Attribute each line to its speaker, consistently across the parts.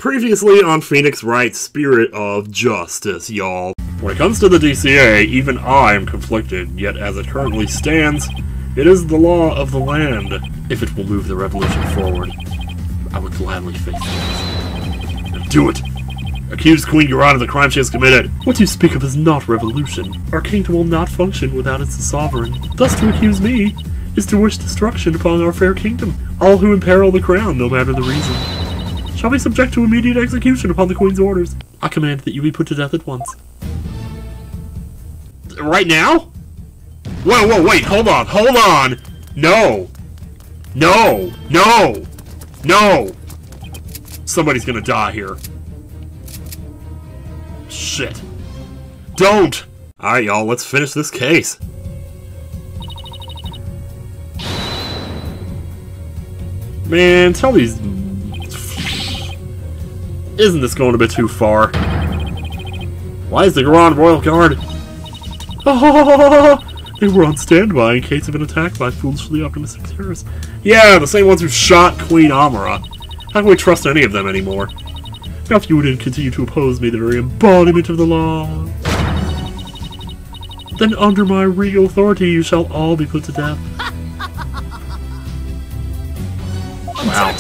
Speaker 1: Previously on Phoenix Wright's Spirit of Justice, y'all. When it comes to the DCA, even I am conflicted, yet as it currently stands, it is the law of the land. If it will move the revolution forward, I would gladly face it. Now do it! Accuse Queen Garan of the crime she has committed! What you speak of is not revolution. Our kingdom will not function without its sovereign. Thus to accuse me is to wish destruction upon our fair kingdom. All who imperil the crown, no matter the reason, shall be subject to immediate execution upon the Queen's orders. I command that you be put to death at once. Right now? Whoa, wait, hold on! No! No! Somebody's gonna die here. Shit. Don't! Alright, y'all, let's finish this case. Man, tell these... Isn't this going a bit too far? Why is the Grand Royal Guard... They were on standby in case of an attack by foolishly optimistic terrorists. Yeah, the same ones who shot Queen Amara. How can we trust any of them anymore? Now if you would continue to oppose me, the very embodiment of the law, then under my regal authority you shall all be put to death. Wow.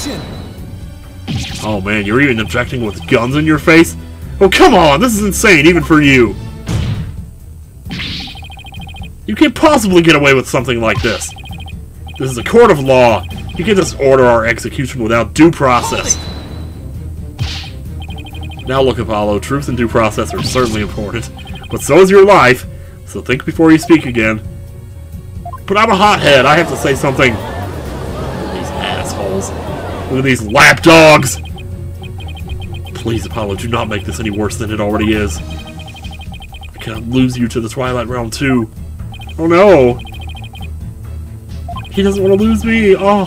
Speaker 1: Oh man, you're even objecting with guns in your face? Oh come on, this is insane, even for you! You can't possibly get away with something like this. This is a court of law. You can't just order our execution without due process. Now look, Apollo, truth and due process are certainly important, but so is your life, so think before you speak again. But I'm a hothead, I have to say something. These assholes. Look at these lapdogs! Please, Apollo, do not make this any worse than it already is. I cannot lose you to the Twilight Realm too. Oh no! He doesn't want to lose me! Oh!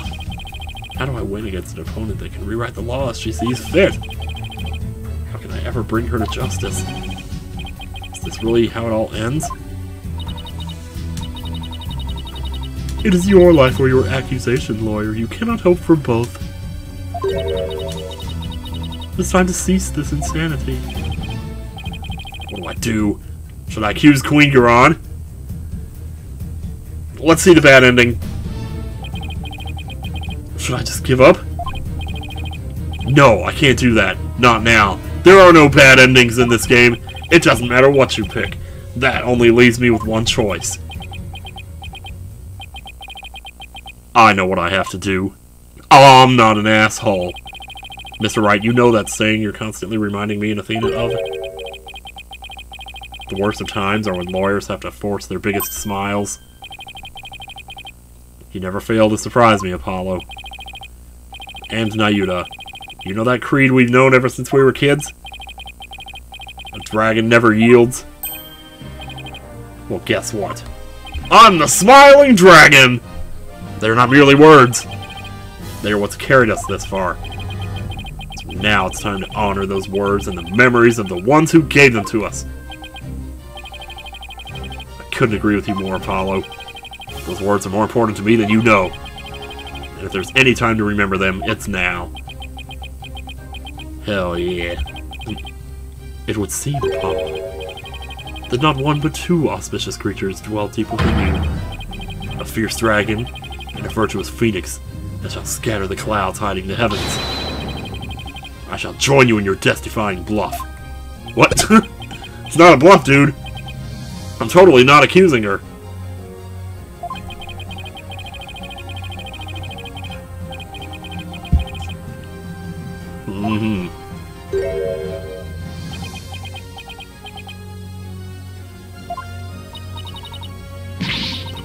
Speaker 1: How do I win against an opponent that can rewrite the law as she sees fit? How can I ever bring her to justice? Is this really how it all ends? It is your life or your accusation, lawyer. You cannot hope for both. It's time to cease this insanity. What do? Should I accuse Queen Garan? Let's see the bad ending. Should I just give up? No, I can't do that. Not now. There are no bad endings in this game. It doesn't matter what you pick. That only leaves me with one choice. I know what I have to do. I'm not an asshole. Mr. Wright, you know that saying you're constantly reminding me and Athena of? The worst of times are when lawyers have to force their biggest smiles. You never fail to surprise me, Apollo. And Nayuta. You know that creed we've known ever since we were kids? A dragon never yields? Well, guess what? I'm the Smiling Dragon! They're not merely words. They're what's carried us this far. So now it's time to honor those words and the memories of the ones who gave them to us. I couldn't agree with you more, Apollo. Those words are more important to me than you know. And if there's any time to remember them, it's now. Hell yeah. It would seem, Apollo, that not one but two auspicious creatures dwell deep within you. A fierce dragon and a virtuous phoenix that shall scatter the clouds hiding the heavens. I shall join you in your death-defying bluff. What? It's not a bluff, dude. I'm totally not accusing her.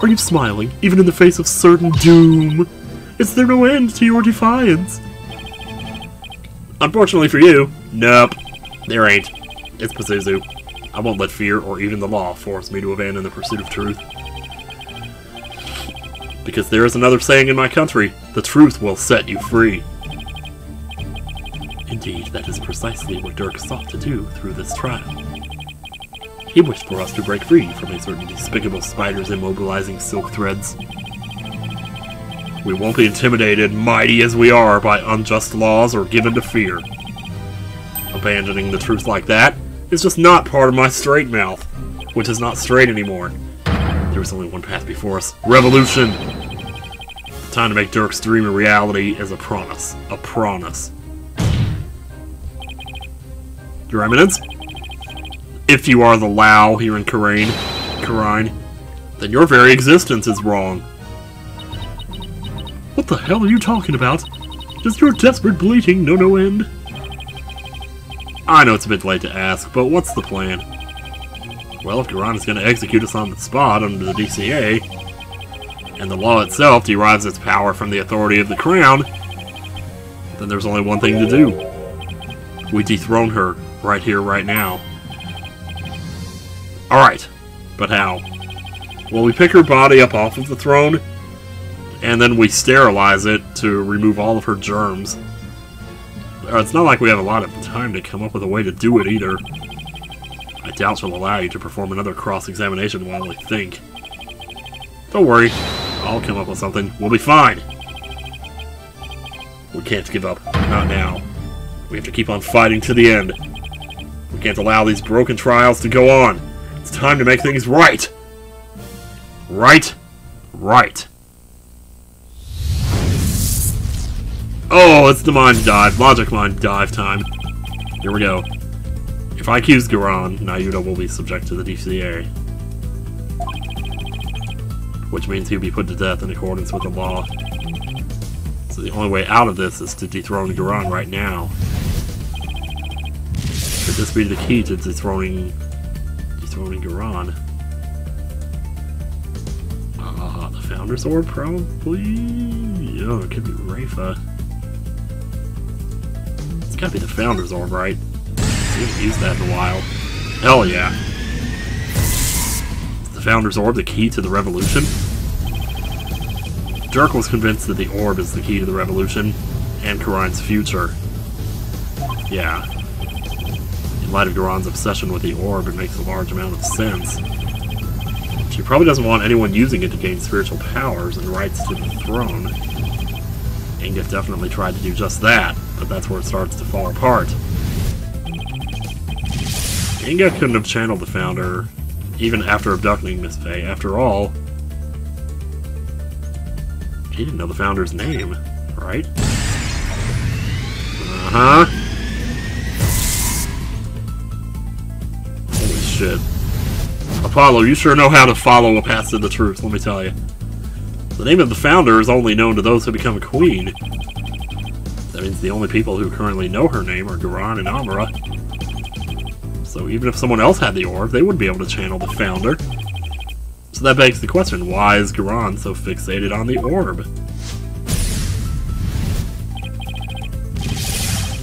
Speaker 1: Are you smiling, even in the face of certain doom? Is there no end to your defiance? Unfortunately for you, nope. There ain't. It's Pazuzu. I won't let fear or even the law force me to abandon the pursuit of truth. Because there is another saying in my country, the truth will set you free. Indeed, that is precisely what Dirk sought to do through this trial. He wished for us to break free from a certain despicable spiders immobilizing silk threads. We won't be intimidated, mighty as we are, by unjust laws or given to fear. Abandoning the truth like that is just not part of my straight mouth, which is not straight anymore. There was only one path before us. Revolution! The time to make Dirk's dream a reality is a promise. A promise. Your Eminence? If you are the Lao here in Karine, then your very existence is wrong. What the hell are you talking about? Does your desperate bleating know no end? I know it's a bit late to ask, but what's the plan? Well, if Garan is going to execute us on the spot under the DCA, and the law itself derives its power from the authority of the Crown, then there's only one thing to do. We dethrone her, right here, right now. Alright, but how? Well, we pick her body up off of the throne, and then we sterilize it to remove all of her germs. It's not like we have a lot of time to come up with a way to do it either. I doubt she'll allow you to perform another cross-examination while we think. Don't worry, I'll come up with something. We'll be fine. We can't give up. Not now. We have to keep on fighting to the end. We can't allow these broken trials to go on. It's time to make things right. Right? Right. Oh, it's the mind dive. Logic mind dive time. Here we go. If I accuse Garan, Nayuda will be subject to the DCA. Which means he'll be put to death in accordance with the law. So the only way out of this is to dethrone Garan right now. Could this be the key to dethroning Garan? The Founder's Orb, probably? Oh, it could be Rafa. It's gotta be the Founder's Orb, right? We haven't used that in a while. Hell yeah. Is the Founder's Orb the key to the revolution? Dirk was convinced that the orb is the key to the revolution and Karine's future. Yeah. In light of Garan's obsession with the orb, it makes a large amount of sense. She probably doesn't want anyone using it to gain spiritual powers and rights to the throne. Ingef definitely tried to do just that, but that's where it starts to fall apart. Ingef couldn't have channeled the Founder, even after abducting Miss Faye. After all, he didn't know the Founder's name, right? Uh-huh. Holy shit. Apollo, you sure know how to follow a path to the truth, let me tell you. The name of the Founder is only known to those who become a queen. That means the only people who currently know her name are Garan and Amara. So even if someone else had the orb, they wouldn't be able to channel the Founder. So that begs the question, why is Garan so fixated on the orb?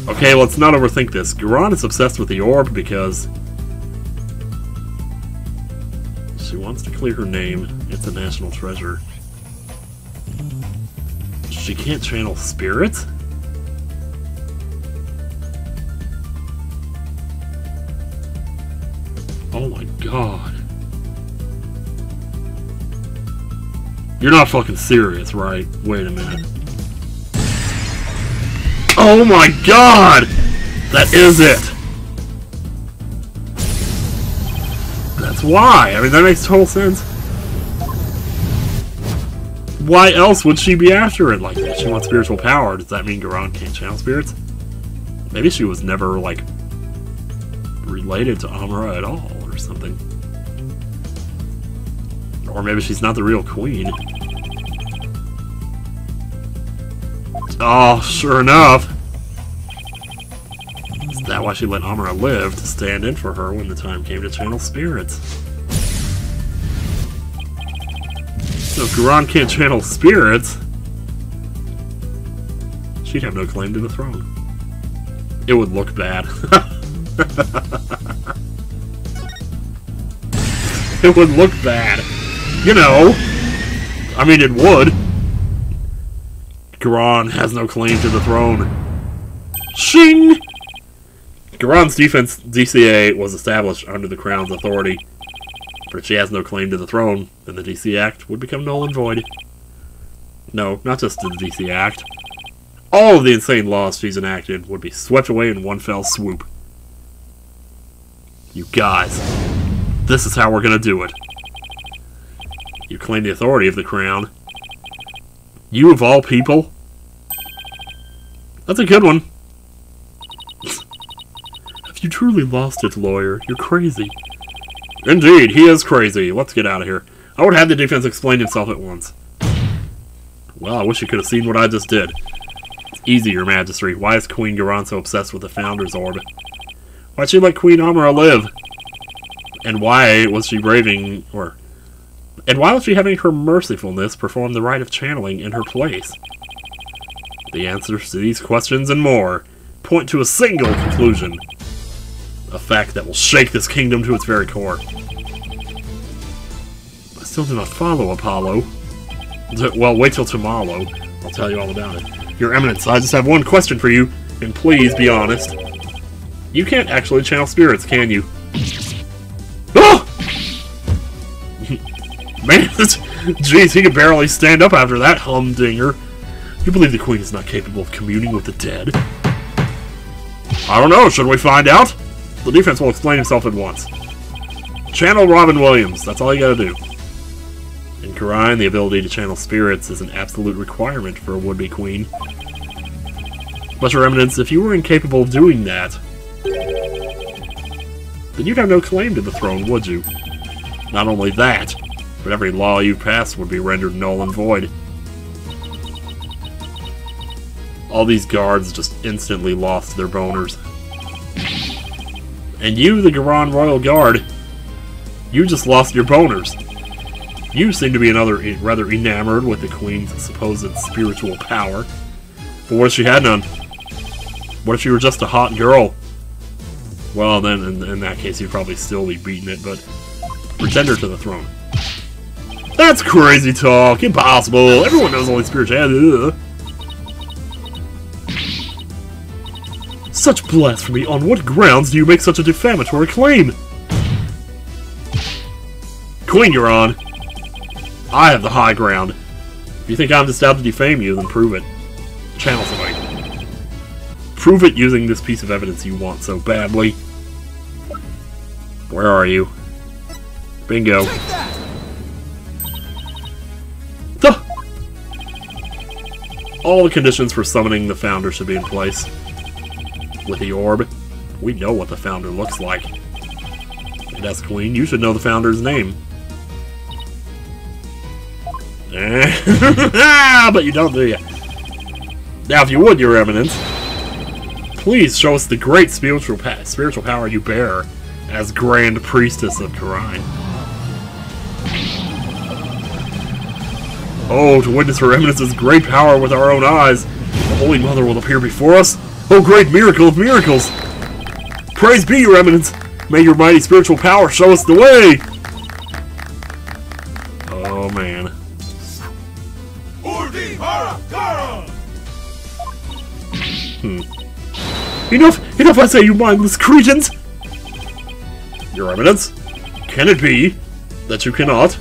Speaker 1: Okay, let's not overthink this. Garan is obsessed with the orb because she wants to clear her name. It's a national treasure. She can't channel spirits? Oh my god. You're not fucking serious, right? Wait a minute. Oh my god! That is it! That's why! I mean, that makes total sense. Why else would she be after it? Like, if she wants spiritual power, does that mean Garan can't channel spirits? Maybe she was never, like, related to Amara at all, or something. Or maybe she's not the real queen. Oh, sure enough. Is that why she let Amara live, to stand in for her when the time came to channel spirits? So if Garan can't channel spirits, she'd have no claim to the throne. It would look bad. It would look bad. You know. I mean, it would. Garan has no claim to the throne. Shing! Garan's defense DCA was established under the Crown's authority. But if she has no claim to the throne, then the DC Act would become null and void. No, not just the DC Act. All of the insane laws she's enacted would be swept away in one fell swoop. You guys, this is how we're gonna do it. You claim the authority of the crown. You of all people? That's a good one. Have you truly lost it, lawyer? You're crazy. Indeed, he is crazy. Let's get out of here. I would have the defense explain himself at once. Well, I wish you could have seen what I just did. It's easy, your majesty. Why is Queen Garan so obsessed with the Founder's Orb? Why'd she let Queen Amara live? And why was she and why was she having her mercifulness perform the rite of channeling in her place? The answers to these questions and more point to a single conclusion. A fact that will shake this kingdom to its very core. I still do not follow, Apollo. Well, wait till tomorrow. I'll tell you all about it. Your Eminence, I just have one question for you, and please be honest. You can't actually channel spirits, can you? Oh! Man, jeez, he could barely stand up after that humdinger. You believe the Queen is not capable of communing with the dead? I don't know, should we find out? The defense will explain himself at once. Channel Robin Williams, that's all you gotta do. In Quran, the ability to channel spirits is an absolute requirement for a would-be queen. But your Eminence, if you were incapable of doing that, then you'd have no claim to the throne, would you? Not only that, but every law you passed would be rendered null and void. All these guards just instantly lost their boners. And you, the Garan Royal Guard, you just lost your boners. You seem to be rather enamored with the Queen's supposed spiritual power. But what if she had none? What if she were just a hot girl? Well, then, in that case, you'd probably still be beating it, but pretend her to the throne. That's crazy talk! Impossible! Everyone knows only spirituality. Such blasphemy! On what grounds do you make such a defamatory claim? Queen, you're on. I have the high ground. If you think I'm just out to defame you, then prove it. Channel somebody. Prove it using this piece of evidence you want so badly. Where are you? Bingo. All the conditions for summoning the Founder should be in place. With the orb, we know what the Founder looks like. And as Queen, you should know the Founder's name. But you don't, do you? Now, if you would, Your Eminence, please show us the great spiritual power you bear as Grand Priestess of Quran. Oh, to witness Her Eminence's great power with our own eyes, the Holy Mother will appear before us. Oh, great miracle of miracles! Praise be, Your Eminence! May your mighty spiritual power show us the way! Oh, man. Enough, I say, you mindless cretins! Your Eminence, can it be that you cannot?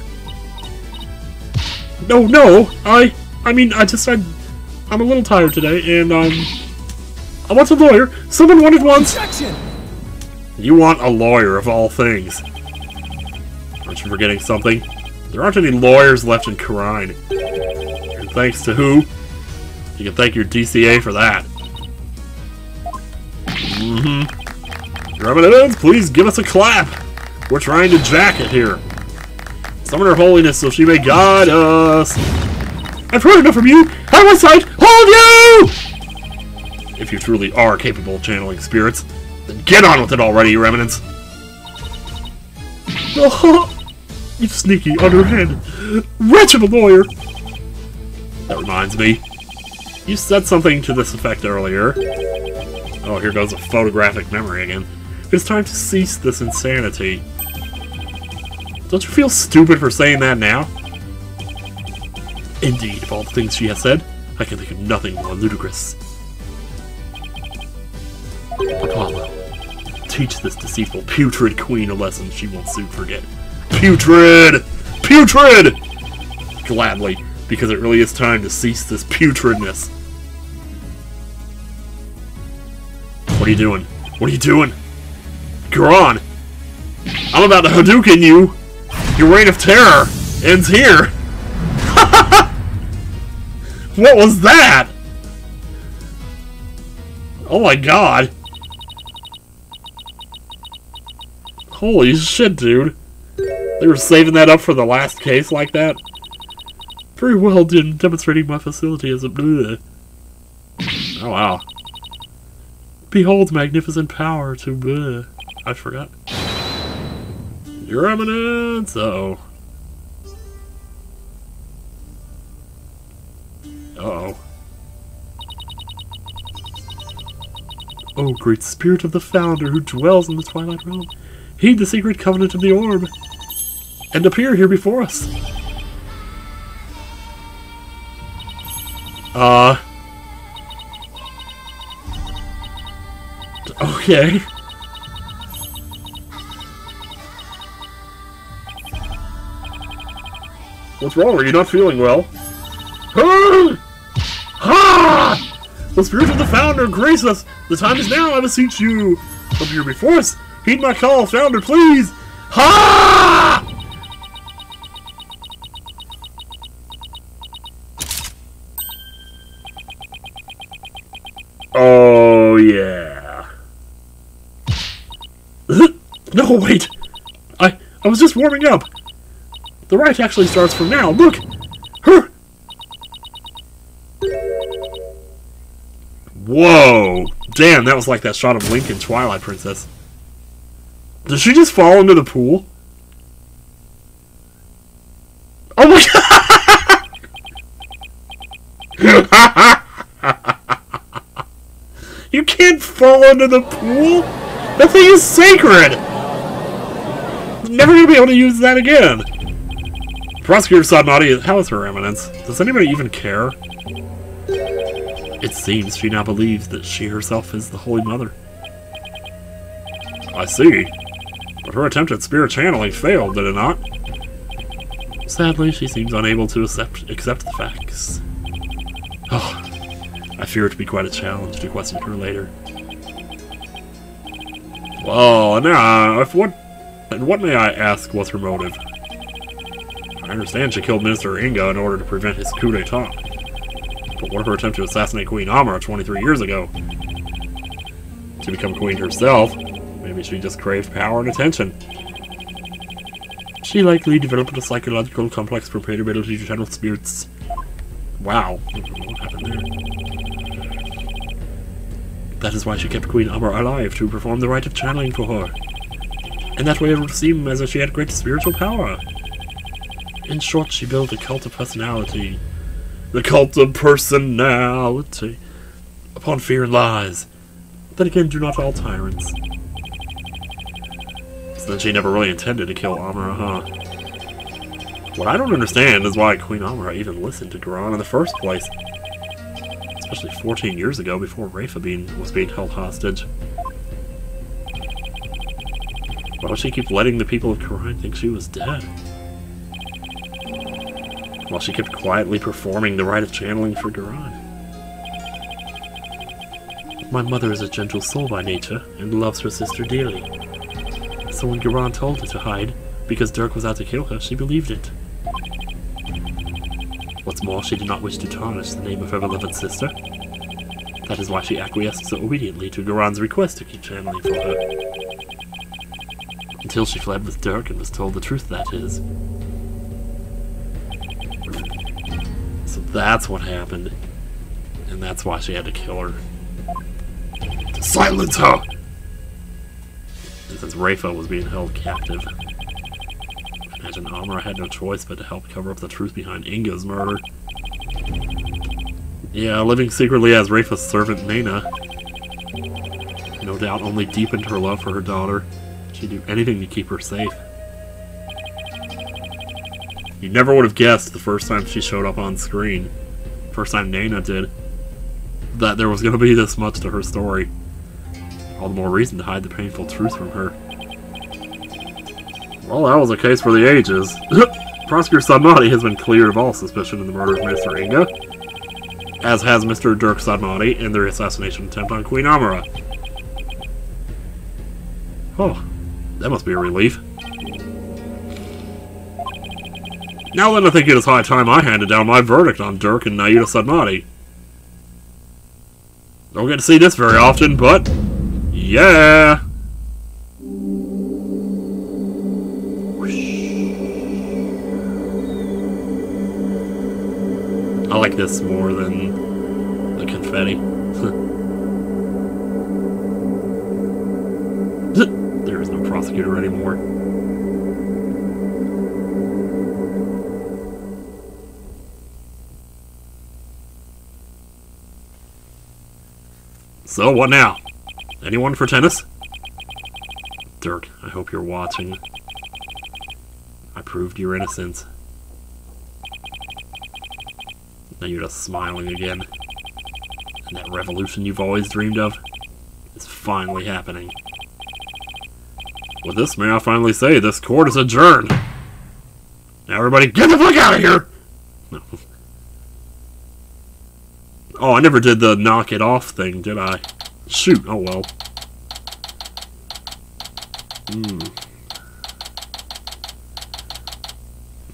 Speaker 1: No, I'm a little tired today, and I want a lawyer. Someone wanted once. Objection! You want a lawyer of all things. Aren't you forgetting something? There aren't any lawyers left in Quran. And thanks to who? You can thank your DCA for that. Your Eminence, please give us a clap. We're trying to jack it here. Summon Her Holiness so she may guide us. I've heard enough from you. Out of my sight. Hold you! If you truly are capable of channeling spirits, then get on with it already, Your Eminence. Oh, you sneaky, underhanded, wretch of a lawyer. That reminds me. You said something to this effect earlier. Oh, here goes a photographic memory again. It's time to cease this insanity. Don't you feel stupid for saying that now? Indeed, of all the things she has said, I can think of nothing more ludicrous. Apollo, teach this deceitful, putrid queen a lesson she won't soon forget. Putrid! Putrid! Gladly, because it really is time to cease this putridness. What are you doing? What are you doing? Garan! I'm about to Hadouken you! Your reign of terror ends here! What was that? Oh my god. Holy shit, dude. They were saving that up for the last case like that? Very well done, demonstrating my facility as a bleh. Oh wow. Behold magnificent power to bleh. I forgot. Your Eminence! Uh-oh. Uh-oh. Oh, great spirit of the Founder who dwells in the Twilight Realm, heed the secret covenant of the orb, and appear here before us. Okay. What's wrong? Are you not feeling well? Ah! Ah! The spirit of the Founder, grace us! The time is now, I beseech you! Appear before us! Heed my call, Founder, please! Ha! Oh, yeah. No, wait! I was just warming up! The rite actually starts from now, look! Her! Whoa! Damn, that was like that shot of Link in Twilight Princess. Did she just fall into the pool? Oh my god! You can't fall into the pool? That thing is sacred! Never gonna be able to use that again! Prosecutor Sadmati, how is her eminence? Does anybody even care? It seems she now believes that she herself is the Holy Mother. I see. But her attempt at spirit channeling failed, did it not? Sadly, she seems unable to accept the facts. Oh, I fear it to be quite a challenge to question her later. Well, now, what may I ask was her motive? I understand she killed Minister Inga in order to prevent his coup d'etat. But what of her attempt to assassinate Queen Amara 23 years ago? To become queen herself, maybe she just craved power and attention. She likely developed a psychological complex propensity to channel spirits. Wow, what happened there? That is why she kept Queen Amara alive, to perform the rite of channeling for her. In that way it would seem as if she had great spiritual power. In short, she built a cult of personality. The cult of personality. Upon fear and lies. Then again, do not all tyrants. So then she never really intended to kill Amara, huh? What I don't understand is why Queen Amara even listened to Garan in the first place. Especially 14 years ago, before Rafa was being held hostage. Why would she keep letting the people of Garan think she was dead? While she kept quietly performing the rite of channeling for Garan. My mother is a gentle soul by nature, and loves her sister dearly. So when Garan told her to hide, because Dirk was out to kill her, she believed it. What's more, she did not wish to tarnish the name of her beloved sister. That is why she acquiesced so obediently to Garan's request to keep channeling for her. Until she fled with Dirk and was told the truth, that is. So that's what happened. And that's why she had to kill her. To silence her! And since Rafa was being held captive, I imagine Amara had no choice but to help cover up the truth behind Inga's murder. Yeah, living secretly as Rafa's servant Nena, no doubt only deepened her love for her daughter. She'd do anything to keep her safe. You never would have guessed the first time she showed up on screen, first time Nena did, that there was going to be this much to her story. All the more reason to hide the painful truth from her. Well, that was a case for the ages. Prosecutor Sadmati has been cleared of all suspicion in the murder of Mr. Inga, as has Mr. Dirk Sadmati in their assassination attempt on Queen Amara. Oh, That must be a relief. Now that I think it is high time I handed down my verdict on Dirk and Nayuta Sadmati. Don't get to see this very often, but... yeah! I like this more than the confetti. There is no prosecutor anymore. So, what now? Anyone for tennis? Dirk, I hope you're watching. I proved your innocence. Now you're just smiling again. And that revolution you've always dreamed of is finally happening. With this, may I finally say, this court is adjourned. Now everybody get the fuck out of here! No. Oh, I never did the knock it off thing, did I? Shoot, oh well.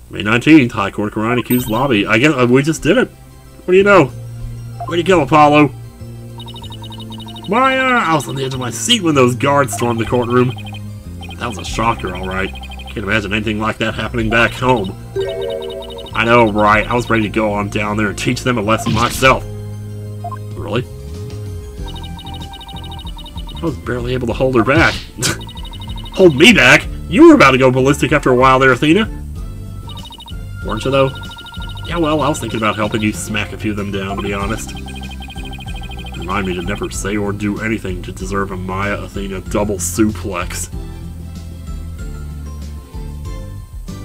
Speaker 1: May 19th, High Court Karate Q's lobby. I guess we just did it. What do you know? Way to go, Apollo. I was on the edge of my seat when those guards stormed the courtroom. That was a shocker, alright. Can't imagine anything like that happening back home. I know, right? I was ready to go on down there and teach them a lesson myself. Really? I was barely able to hold her back. Hold me back? You were about to go ballistic after a while there, Athena. Weren't you, though? Yeah, well, I was thinking about helping you smack a few of them down, to be honest. Remind me to never say or do anything to deserve a Maya-Athena double suplex.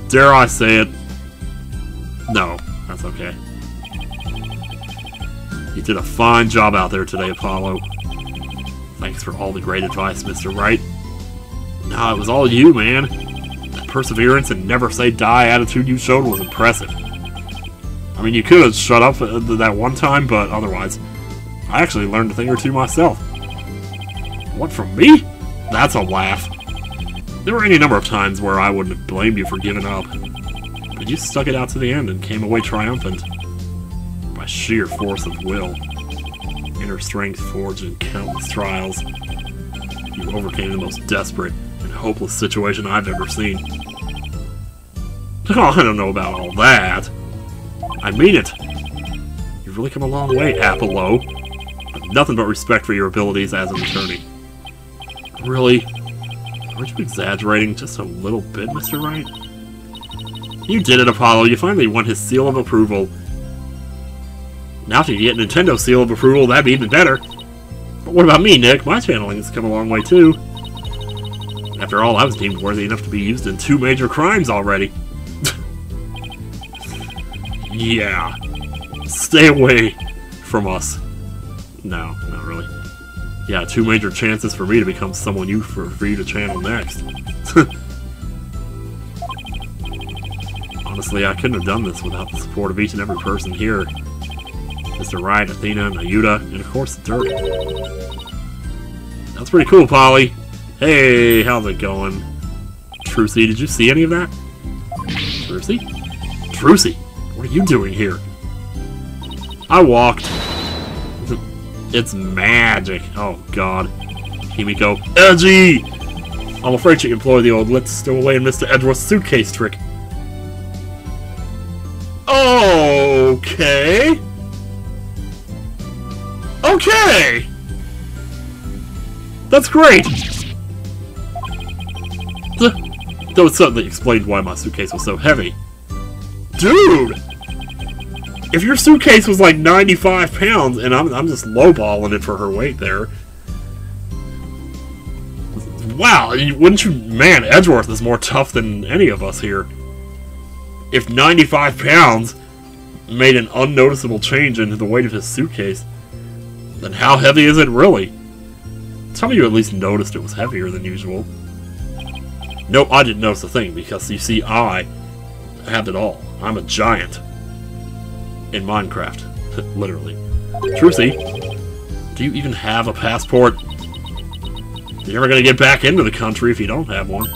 Speaker 1: Dare I say it? No, that's okay. You did a fine job out there today, Apollo. Thanks for all the great advice, Mr. Wright. No, it was all you, man. That perseverance and never say die attitude you showed was impressive. I mean, you could have shut up that one time, but otherwise, I actually learned a thing or two myself. What, from me? That's a laugh. There were any number of times where I wouldn't have blamed you for giving up, but you stuck it out to the end and came away triumphant. By sheer force of will. Inner strength forged in countless trials. You overcame the most desperate and hopeless situation I've ever seen. Oh, I don't know about all that. I mean it. You've really come a long way, Apollo. I've nothing but respect for your abilities as an attorney. Really? Aren't you exaggerating just a little bit, Mr. Wright? You did it, Apollo. You finally won his seal of approval. Now if you get Nintendo's seal of approval, that'd be even better. But what about me, Nick? My channeling's come a long way, too. After all, I was deemed worthy enough to be used in 2 major crimes already. Yeah. Stay away from us. No, not really. Yeah, 2 major chances for me to become someone for you to channel next. Honestly, I couldn't have done this without the support of each and every person here. Mr. Wright, Athena, Nayuta, and of course, Dirk. That's pretty cool, Polly. Hey, how's it going? Trucy, did you see any of that? Trucy? Trucy, what are you doing here? I walked. It's magic. Oh, God. Himiko. Edgy! I'm afraid she employed the old let's stow away in Mr. Edgeworth's suitcase trick. Okay. Okay! That's great! Though it suddenly explained why my suitcase was so heavy. Dude! If your suitcase was like 95 pounds, and I'm just lowballing it for her weight there. Wow, wouldn't you... Man, Edgeworth is more tough than any of us here. If 95 pounds made an unnoticeable change into the weight of his suitcase, then how heavy is it really? Tell me you at least noticed it was heavier than usual. No, I didn't notice a thing, because you see, I have it all. I'm a giant. In Minecraft. Literally. Trucy, do you even have a passport? You're never gonna get back into the country if you don't have one.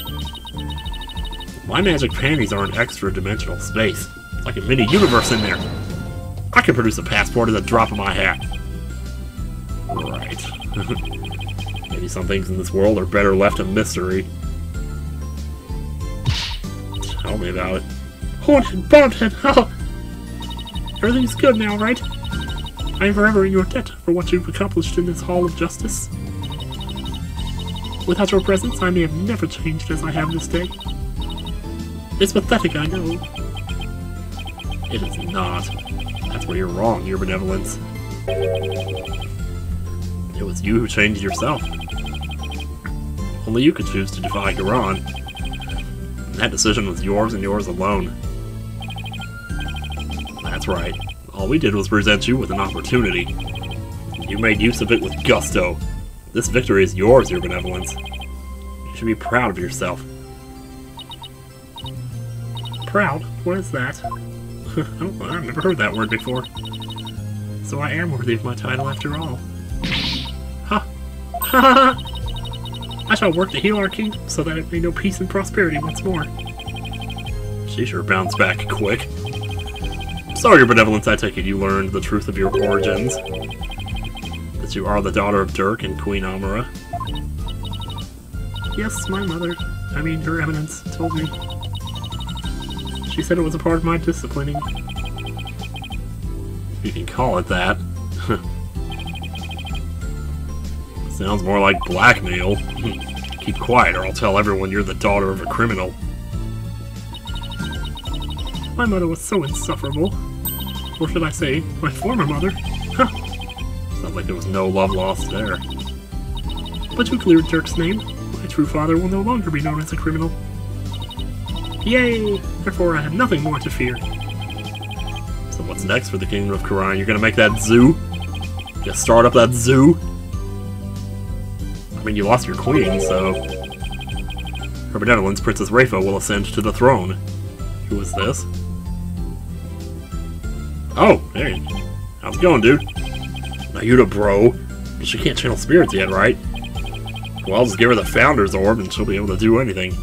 Speaker 1: My magic panties are in extra-dimensional space. Like a mini-universe in there. I can produce a passport at the drop of my hat. Right. Maybe some things in this world are better left a mystery. Tell me about it. Haunted, Bombhead, oh! Everything's good now, right? I am forever in your debt for what you've accomplished in this Hall of Justice. Without your presence, I may have never changed as I have this day. It's pathetic, I know. It is not. That's where you're wrong, your benevolence. It was you who changed yourself. Only you could choose to defy Quran. And that decision was yours and yours alone. That's right. All we did was present you with an opportunity. You made use of it with gusto. This victory is yours, your benevolence. You should be proud of yourself. Proud? What is that? Oh, I've never heard that word before. So I am worthy of my title after all. Ha! Ha ha! I shall work to heal our kingdom so that it may know peace and prosperity once more. She sure bounced back quick. So, your benevolence, I take it you learned the truth of your origins. That you are the daughter of Dirk and Queen Amara. Yes, my mother, Her Eminence, told me. She said it was a part of my disciplining. You can call it that. Sounds more like blackmail. Keep quiet or I'll tell everyone you're the daughter of a criminal. My mother was so insufferable. Or should I say, my former mother. Huh. Sounds like there was no love lost there. But you cleared Dirk's name. My true father will no longer be known as a criminal. Yay! Therefore I have nothing more to fear. So what's next for the Kingdom of Quran? You're gonna make that zoo? You start up that zoo? I mean, you lost your queen, so... Her benevolence, Princess Rafa, will ascend to the throne. Who is this? Oh, hey. How's it going, dude? Nayuta, bro. But she can't channel spirits yet, right? Well, I'll just give her the Founder's Orb and she'll be able to do anything.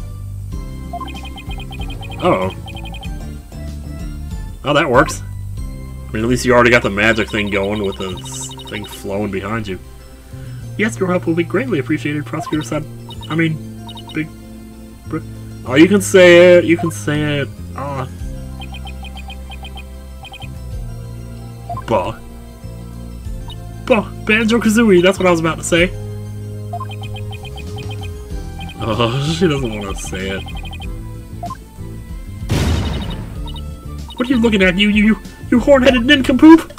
Speaker 1: Uh oh. Oh, that works. I mean, at least you already got the magic thing going with the thing flowing behind you. Yes, your help will be greatly appreciated, Prosecutor said. Big... Oh, you can say it. You can say it. Banjo-Kazooie, that's what I was about to say. Oh, she doesn't want to say it. What are you looking at, you horn-headed nincompoop?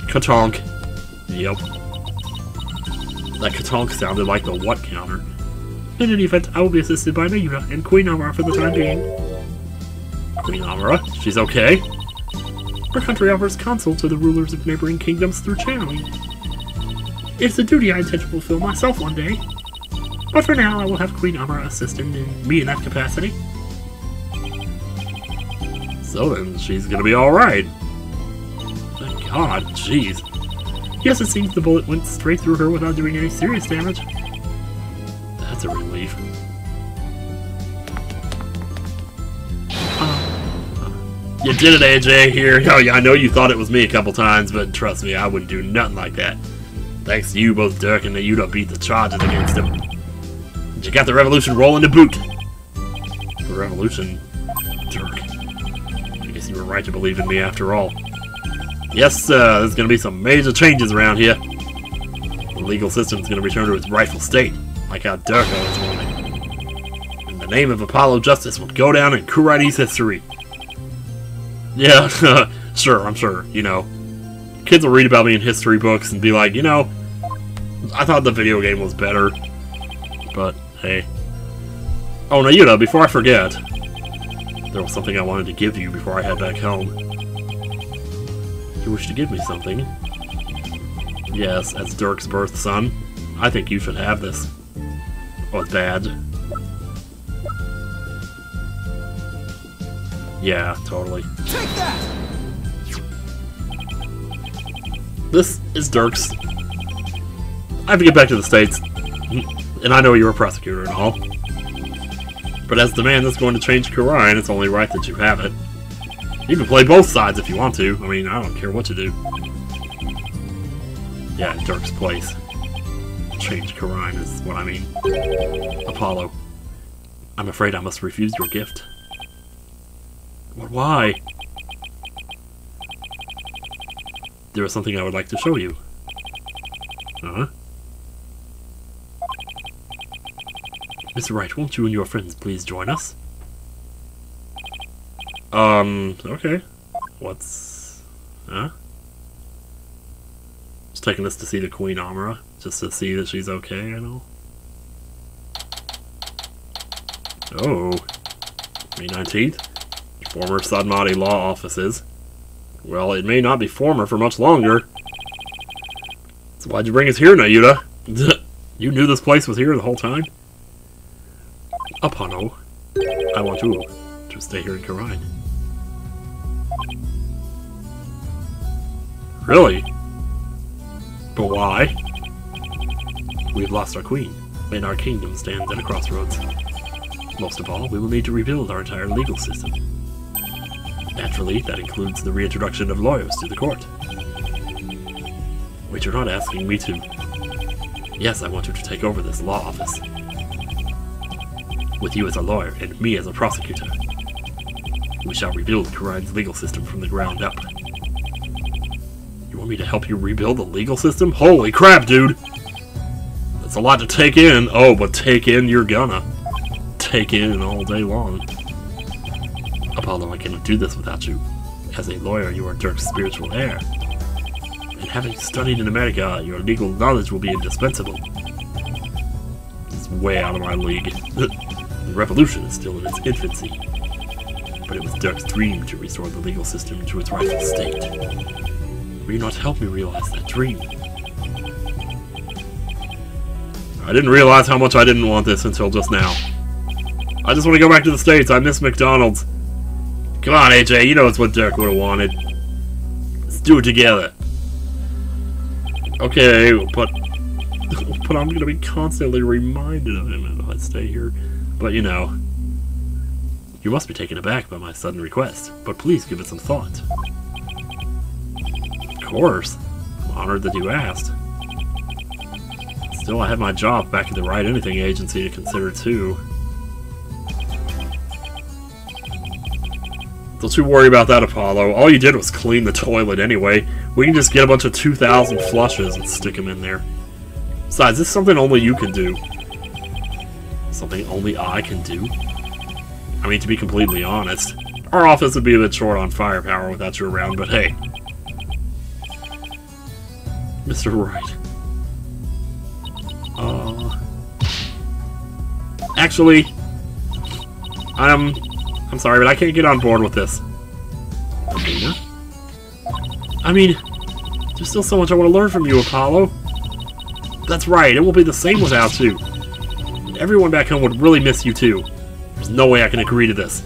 Speaker 1: Katonk. Yep. That katonk sounded like the what counter. In any event, I will be assisted by Nayuta and Queen Amara for the time being. Queen Amara? She's okay? Our country offers counsel to the rulers of neighboring kingdoms through channeling. It's a duty I intend to fulfill myself one day. But for now, I will have Queen Amara assist me in that capacity. So then, she's gonna be alright. Thank God, jeez. Yes, it seems the bullet went straight through her without doing any serious damage. That's a relief. You did it, AJ, here. Oh, yeah, I know you thought it was me a couple times, but trust me, I wouldn't do nothing like that. Thanks to you, both Dirk and Nayuta beat the charges against him. And you got the revolution rolling to boot. The revolution? Dirk. I guess you were right to believe in me after all. Yes, there's gonna be some major changes around here. The legal system's gonna return to its rightful state, like how Dirk always wanted. And the name of Apollo Justice will go down in Kurai's history. Yeah, sure, I'm sure, you know. Kids will read about me in history books and be like, you know, I thought the video game was better. But, hey. Oh, Nayuta, before I forget, there was something I wanted to give you before I head back home. You wish to give me something? Yes, as Dirk's birth son, I think you should have this. Oh, it's bad. Yeah, totally.
Speaker 2: Take that!
Speaker 1: This is Dirk's. I have to get back to the States. And I know you're a prosecutor and all. But as the man that's going to change Karayan, it's only right that you have it. You can play both sides if you want to. I mean, I don't care what you do. Yeah, in Dirk's place. Change Karayan is what I mean. Apollo, I'm afraid I must refuse your gift. But why? There is something I would like to show you. Uh-huh. Mr. Wright, won't you and your friends please join us? Okay. What's... Huh? Just taking us to see the Queen Amara, just to see that she's okay and all. Oh. May 19th? Former Sadmati law offices. Well, it may not be former for much longer. So why'd you bring us here, Nayuta? You knew this place was here the whole time? Apano, I want you to stay here in Karayan. Really? But why? We've lost our queen, and our kingdom stands at a crossroads. Most of all, we will need to rebuild our entire legal system. Naturally, that includes the reintroduction of lawyers to the court. Wait, you're not asking me to... Yes, I want you to take over this law office. With you as a lawyer, and me as a prosecutor. We shall rebuild Karayan's legal system from the ground up. You want me to help you rebuild the legal system? Holy crap, dude! That's a lot to take in. Oh, but take in, you're gonna. Take in all day long. Apollo, I cannot do this without you. As a lawyer, you are Dirk's spiritual heir. And having studied in America, your legal knowledge will be indispensable. It's way out of my league. The revolution is still in its infancy. But it was Dirk's dream to restore the legal system to its rightful state. Will you not help me realize that dream? I didn't realize how much I didn't want this until just now. I just want to go back to the States. I miss McDonald's. Come on, AJ, you know it's what Dirk would have wanted. Let's do it together. Okay, but I'm going to be constantly reminded of him if I stay here. But, you know, you must be taken aback by my sudden request, but please give it some thought. Of course. I'm honored that you asked. Still, I have my job back at the Wright Anything Agency to consider, too. Don't you worry about that, Apollo. All you did was clean the toilet anyway. We can just get a bunch of 2,000 flushes and stick them in there. Besides, this is something only you can do. Something only I can do? I mean, to be completely honest, our office would be a bit short on firepower without you around, but hey. Mr. Wright. Actually, I'm sorry, but I can't get on board with this. Athena? I mean, there's still so much I want to learn from you, Apollo. That's right, it will be the same without you. Everyone back home would really miss you too. There's no way I can agree to this.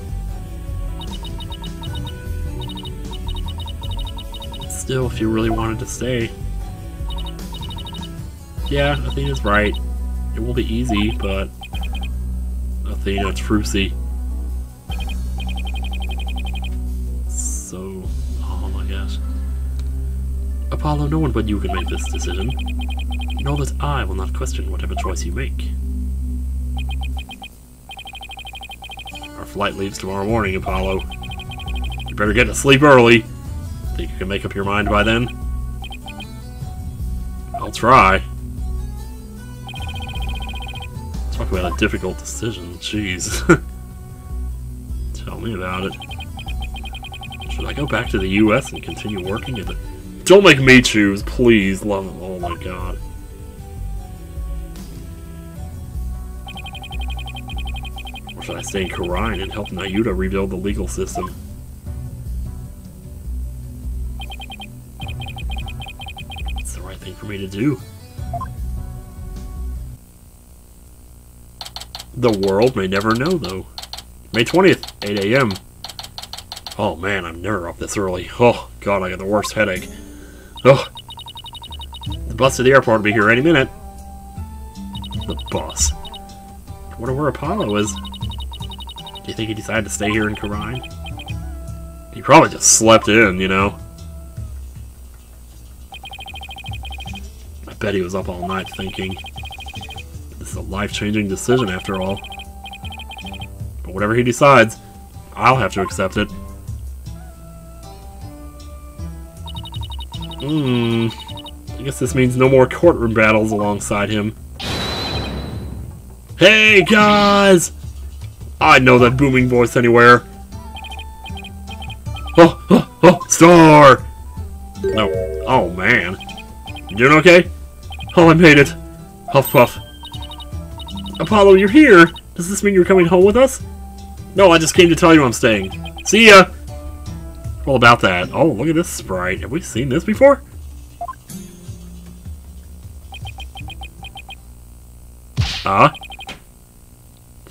Speaker 1: Still, if you really wanted to stay... Yeah, Athena's right. It won't be easy, but... Athena, it's Frucy. So... Oh my gosh. Apollo, no one but you can make this decision. Know that I will not question whatever choice you make. Our flight leaves tomorrow morning, Apollo. You better get to sleep early. Think you can make up your mind by then? I'll try. Talk about a difficult decision, jeez. Tell me about it. Should I go back to the US and continue working at the... Don't make me choose, please, love it. Oh my god. Or should I stay in Karayan and help Nayuta rebuild the legal system? It's the right thing for me to do. The world may never know, though. May 20th, 8 a.m. Oh man, I'm never up this early. Oh god, I got the worst headache. Oh, the bus to the airport will be here any minute. The bus. I wonder where Apollo is. Do you think he decided to stay here in Karine? He probably just slept in, you know? I bet he was up all night thinking. This is a life-changing decision after all. But whatever he decides, I'll have to accept it. I guess this means no more courtroom battles alongside him. Hey, guys! I know that booming voice anywhere. Oh, Star! No. Oh, man. You doing okay? Oh, I made it. Huff, puff. Apollo, you're here? Does this mean you're coming home with us? No, I just came to tell you I'm staying. See ya! All about that. Oh, look at this sprite. Have we seen this before?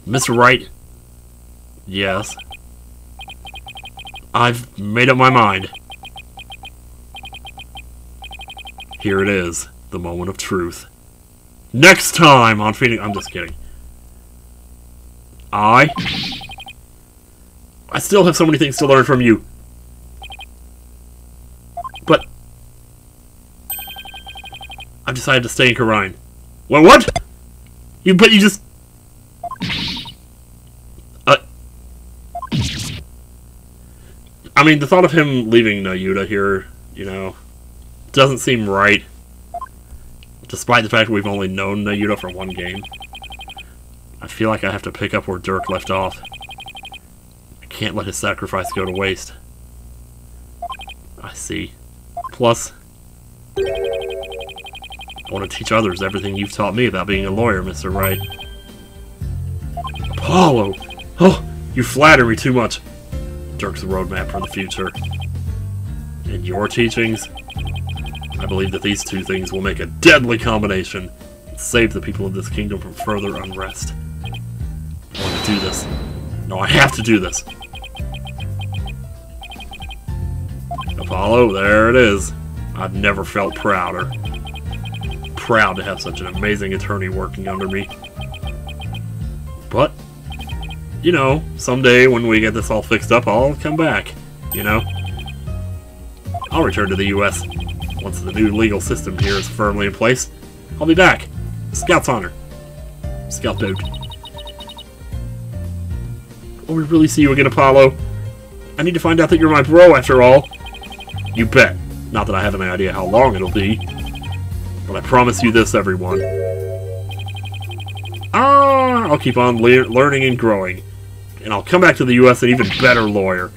Speaker 1: Mr. Wright? Yes. I've made up my mind. Here it is. The moment of truth. Next time on Phoenix... I'm just kidding. I still have so many things to learn from you. But... I've decided to stay in Karine. Well, what? But you just... I mean, the thought of him leaving Nayuta here, you know, doesn't seem right. Despite the fact we've only known Nayuta for one game. I feel like I have to pick up where Dirk left off. I can't let his sacrifice go to waste. I see. Plus, I want to teach others everything you've taught me about being a lawyer, Mr. Wright. Apollo! Oh, you flatter me too much. Dirk's the roadmap for the future. And your teachings? I believe that these two things will make a deadly combination and save the people of this kingdom from further unrest. I want to do this. No, I have to do this. Apollo, there it is. I've never felt prouder. Proud to have such an amazing attorney working under me. But, you know, someday when we get this all fixed up, I'll come back, you know? I'll return to the U.S. Once the new legal system here is firmly in place. I'll be back. Scout's honor. Scout boat. Will we really see you again, Apollo? I need to find out that you're my bro, after all. You bet. Not that I have any idea how long it'll be. But I promise you this, everyone. I'll keep on learning and growing. And I'll come back to the U.S. an even better lawyer.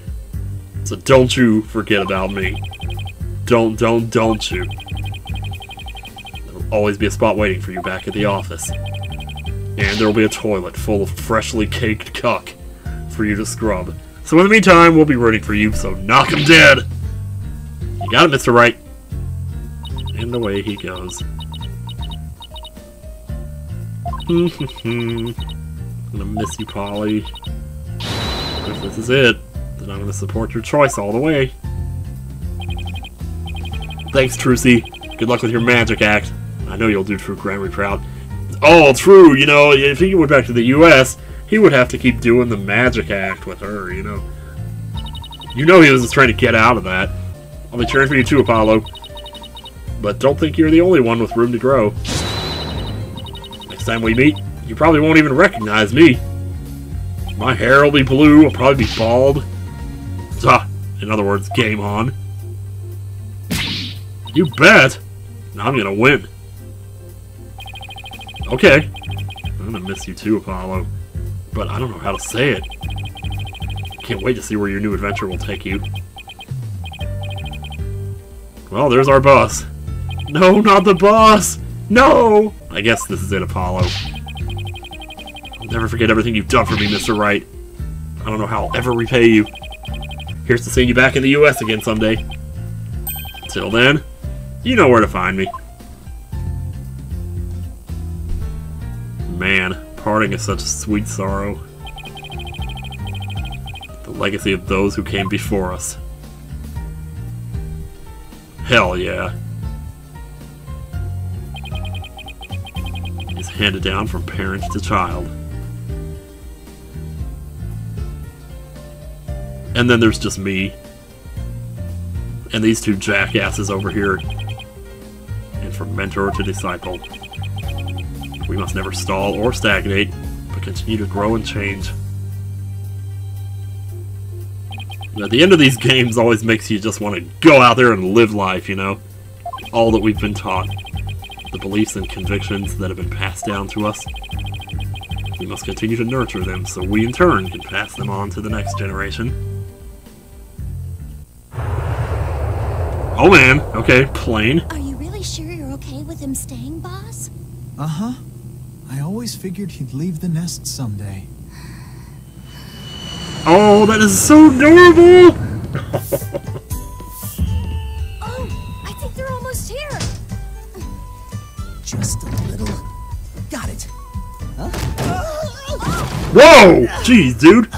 Speaker 1: So don't you forget about me. Don't you. There'll always be a spot waiting for you back at the office. And there'll be a toilet full of freshly caked cuck for you to scrub. So in the meantime, we'll be rooting for you, so knock him dead! You got it, Mr. Wright. And away he goes. I'm gonna miss you, Polly. But if this is it, then I'm gonna support your choice all the way. Thanks, Trucy. Good luck with your magic act. I know you'll do True Grammy proud. Oh, true, you know, if he went back to the U.S., he would have to keep doing the magic act with her, you know. You know he was just trying to get out of that. I'll be cheering for you too, Apollo. But don't think you're the only one with room to grow. Next time we meet, you probably won't even recognize me. My hair will be blue, I'll probably be bald. In other words, game on. You bet! Now I'm gonna win. Okay. I'm gonna miss you too, Apollo. But I don't know how to say it. Can't wait to see where your new adventure will take you. Well, there's our bus. No, not the bus! No! I guess this is it, Apollo. I'll never forget everything you've done for me, Mr. Wright. I don't know how I'll ever repay you. Here's to seeing you back in the U.S. again someday. Till then, you know where to find me. Man, parting is such a sweet sorrow. The legacy of those who came before us. Hell yeah. Is handed down from parent to child. And then there's just me. And these two jackasses over here. And from mentor to disciple. We must never stall or stagnate, but continue to grow and change. At the end of these games always makes you just want to go out there and live life, you know? All that we've been taught. The beliefs and convictions that have been passed down to us. We must continue to nurture them so we in turn can pass them on to the next generation. Oh man, okay, plane.
Speaker 2: Are you really sure you're okay with him staying, boss?
Speaker 3: Uh-huh. I always figured he'd leave the nest someday.
Speaker 1: Oh, that is so adorable!
Speaker 2: Oh, I think they're almost here.
Speaker 3: Just a little. Got it. Huh?
Speaker 1: Whoa! Jeez, dude!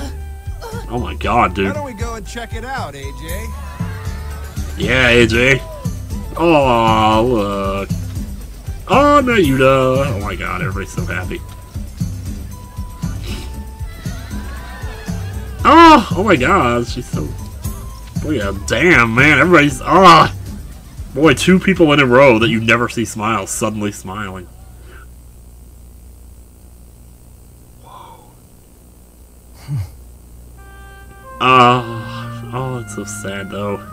Speaker 1: Oh my god, dude.
Speaker 4: Why don't we go and check it out, AJ?
Speaker 1: Yeah, AJ. Oh, look. Oh, Nayuda! Oh my god, everybody's so happy. Oh my god, she's so... Boy, yeah, damn, man, everybody's... Boy, 2 people in a row that you never see smile, suddenly smiling. Whoa. Oh, it's so sad, though.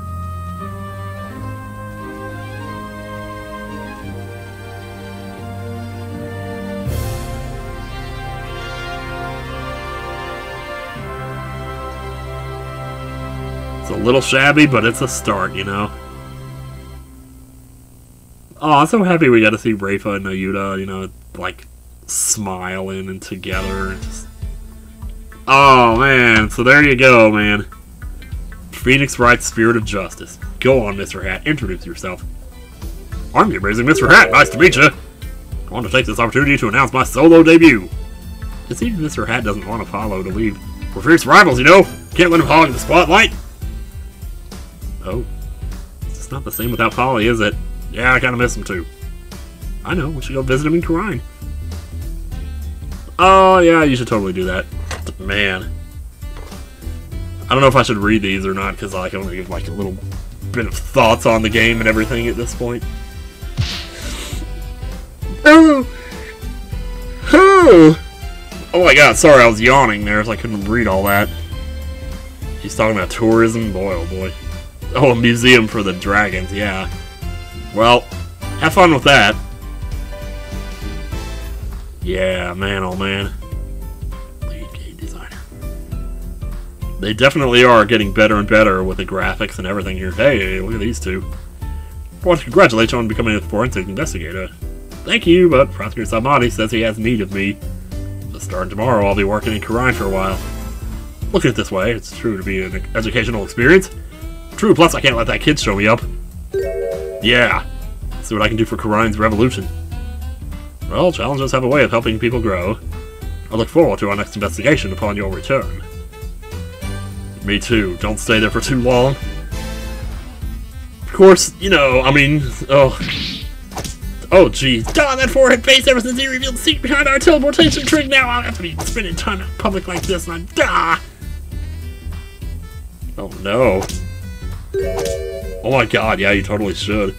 Speaker 1: It's a little shabby, but it's a start, you know? Oh, I'm so happy we got to see Rafa and Nayuda, you know, like, smiling and together. And just... Oh, man. So there you go, man. Phoenix Wright's Spirit of Justice. Go on, Mr. Hat. Introduce yourself. I'm the amazing Mr. Hat. Nice to meet you. I want to take this opportunity to announce my solo debut. It seems Mr. Hat doesn't want to follow to leave. We're fierce rivals, you know. Can't let him hog the spotlight. Oh. It's not the same without Polly, is it? Yeah, I kind of miss him too. I know, we should go visit him in Karine. Oh, yeah, you should totally do that. Man. I don't know if I should read these or not, because I can only give like a little bit of thoughts on the game and everything at this point. Oh! Oh! Oh my god, sorry, I was yawning there, so I couldn't read all that. He's talking about tourism? Boy, oh boy. Oh, a museum for the dragons, yeah. Well, have fun with that. Yeah, man, oh man. Lead game designer. They definitely are getting better and better with the graphics and everything here. Hey, look at these two. I want to congratulate you on becoming a forensic investigator. Thank you, but Prosecutor Samadi says he has need of me. So starting tomorrow, I'll be working in Karine for a while. Look at it this way, it's true to be an educational experience. True, plus I can't let that kid show me up. Yeah. See what I can do for Karine's revolution. Well, challenges have a way of helping people grow. I look forward to our next investigation upon your return. Me too. Don't stay there for too long. Of course, you know, I mean, oh, geez. Darn that forehead face ever since he revealed the secret behind our teleportation trick. Now I'll have to be spending time in public like this and Oh no. Oh my god, yeah, you totally should.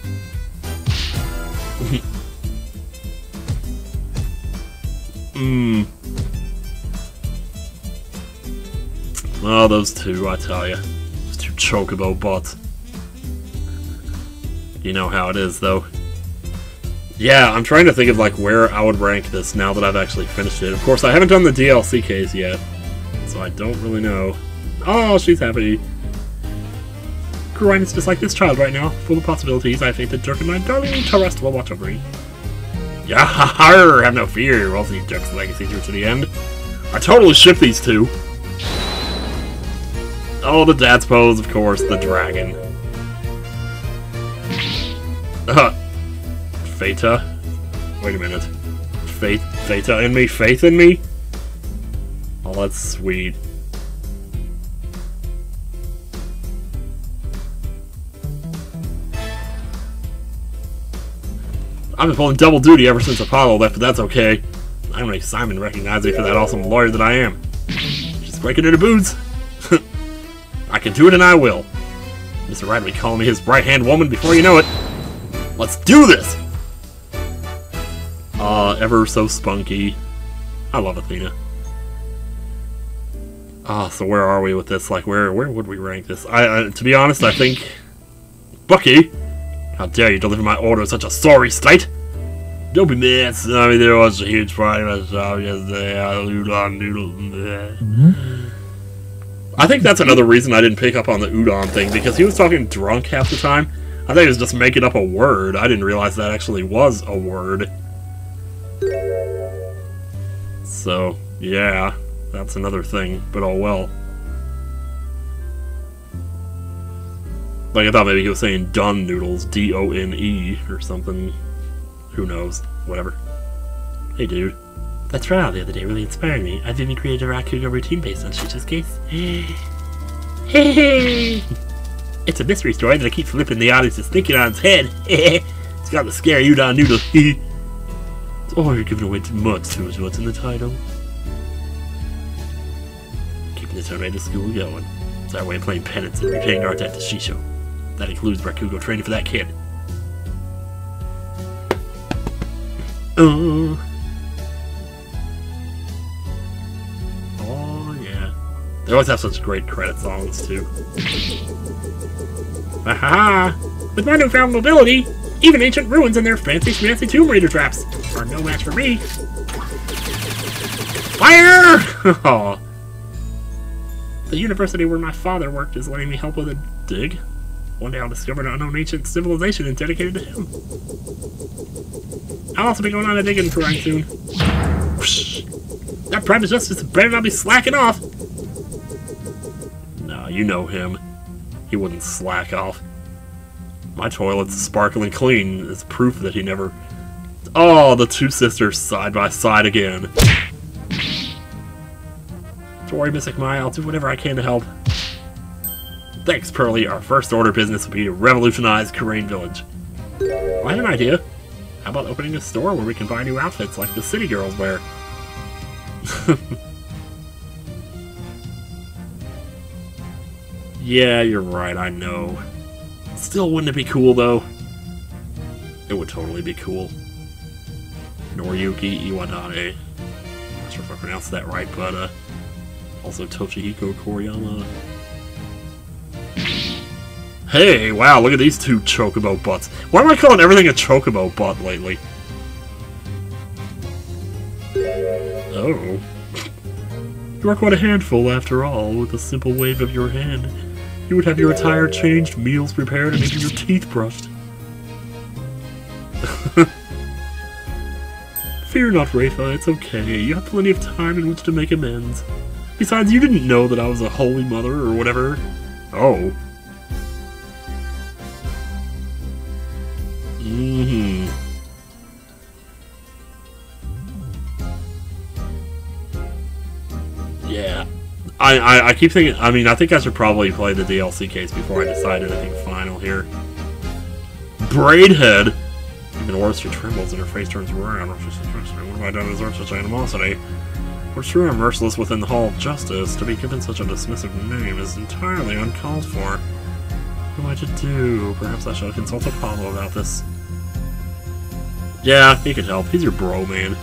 Speaker 1: Oh, those two, I tell ya. Those two chocobo butts. You know how it is, though. Yeah, I'm trying to think of, like, where I would rank this now that I've actually finished it. Of course, I haven't done the DLC case yet, so I don't really know. Oh, she's happy. Karine is just like this child right now, full of possibilities. I think that Dirk and my darling Tarrest will watch over me. Yeah, have no fear. We'll see Dirk's legacy through to the end. I totally ship these two. Oh, the dad's pose, of course, the dragon. Feta? Wait a minute. Feta in me? Faith in me? Oh, that's sweet. I've been pulling double duty ever since Apollo left, but that's okay. I'm gonna make Simon recognize me for that awesome lawyer that I am. Just breaking into boots. I can do it and I will. Mr. Wright will be calling me his right-hand woman before you know it. Let's do this! Ever so spunky. I love Athena. So where are we with this? Like, where would we rank this? To be honest, I think... Bucky! How dare you deliver my order in such a sorry state? Don't be mad, Sonny. There was a huge party at the shop yesterday. Udon noodle. I think that's another reason I didn't pick up on the udon thing, because he was talking drunk half the time. I think he was just making up a word. I didn't realize that actually was a word. So, yeah, that's another thing, but oh well. Like, I thought maybe he was saying done noodles, D-O-N-E, or something. Who knows? Whatever. Hey, dude. That trial the other day really inspired me. I've even created a Rakugo routine based on Shisha's case. Hey! It's a mystery story that I keep flipping the audience's thinking on its head. It's got the scary udon noodle. Oh, you're giving away too much to what's in the title. Keeping the tornado school going. It's our way of playing penance and repaying our debt to Shisho. That includes Rakugo training for that kid. Oh yeah. They always have such great credit songs too. Aha! With my newfound mobility, even ancient ruins and their fancy Tomb Raider traps are no match for me. Fire! Oh. The university where my father worked is letting me help with a dig. One day I'll discover an unknown ancient civilization and dedicate it to him. I'll also be going on a digging grind soon. Whoosh. That private justice better not be slacking off. Nah, you know him. He wouldn't slack off. My toilet's sparkling clean is proof that he never... Oh, the two sisters side by side again. Don't worry, Mystic Mai, I'll do whatever I can to help. Thanks, Pearly. Our first order of business will be to revolutionize Karain Village. I have an idea. How about opening a store where we can buy new outfits like the city girls wear? Yeah, you're right, I know. Still, wouldn't it be cool, though? It would totally be cool. Noriyuki Iwadare. Not sure if I pronounced that right, but, also Toshihiko Koriyama. Hey, wow, look at these two chocobo butts. Why am I calling everything a chocobo butt lately? Oh. You are quite a handful, after all. With a simple wave of your hand, you would have your attire changed, meals prepared, and even your teeth brushed. Fear not, Rafa, it's okay. You have plenty of time in which to make amends. Besides, you didn't know that I was a holy mother or whatever. Oh. Yeah. I keep thinking, I mean, I think I should probably play the DLC case before I decide anything final here. Braidhead! Even worse, she trembles and her face turns round. What have I done to deserve such animosity? We're sure I'm merciless within the Hall of Justice. To be given such a dismissive name is entirely uncalled for. What am I to do? Perhaps I should consult Apollo about this. Yeah, he could help. He's your bro, man.